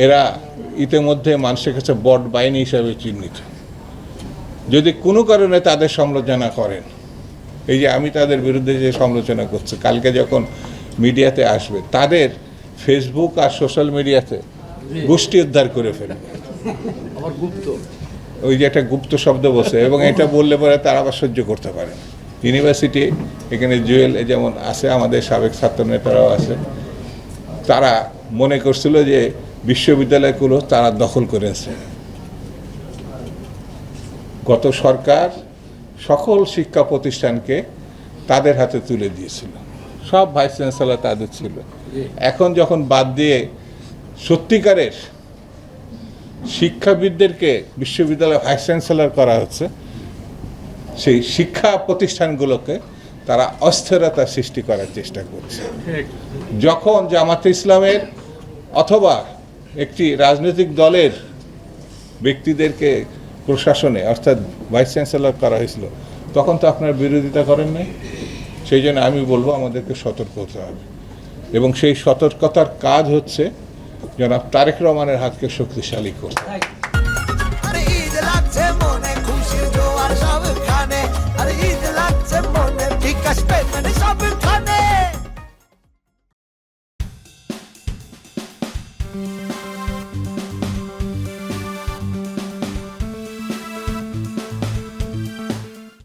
এরা ইতিমধ্যে মানুষের কাছে বট বাহিনী হিসাবে চিহ্নিত। যদি কোনো কারণে তাদের সমালোচনা করেন, এই যে আমি তাদের বিরুদ্ধে যে সমালোচনা করছি, কালকে যখন মিডিয়াতে আসবে তাদের ফেসবুক আর সোশ্যাল মিডিয়াতে গোষ্ঠী উদ্ধার করে ফেলবে। ওই যে একটা গুপ্ত শব্দ বসে, এবং এটা বললে পরে তারা আবার সহ্য করতে পারে না। ইউনিভার্সিটি এখানে জুয়েল যেমন আছে, আমাদের সাবেক ছাত্র নেতারাও আছে, তারা মনে করছিল যে বিশ্ববিদ্যালয়গুলো তারা দখল করেছে। গত সরকার সকল শিক্ষা প্রতিষ্ঠানকে তাদের হাতে তুলে দিয়েছিল, সব ভাইস চ্যান্সেলর তাদের ছিল। এখন যখন বাদ দিয়ে সত্যিকারের শিক্ষাবিদদেরকে বিশ্ববিদ্যালয় ভাইস চ্যান্সেলর করা হচ্ছে, সেই শিক্ষা প্রতিষ্ঠানগুলোকে তারা অস্থিরতা সৃষ্টি করার চেষ্টা করছে। যখন জামাতে ইসলামের অথবা একটি রাজনৈতিক দলের ব্যক্তিদেরকে প্রশাসনে অর্থাৎ ভাইস চ্যান্সেলর করা হয়েছিল, তখন তো আপনার বিরোধিতা করেন নাই। সেই জন্য আমি বলবো আমাদেরকে সতর্ক হতে হবে, এবং সেই সতর্কতার কাজ হচ্ছে জনাব তারেক রহমানের হাতকে শক্তিশালী করতে। সব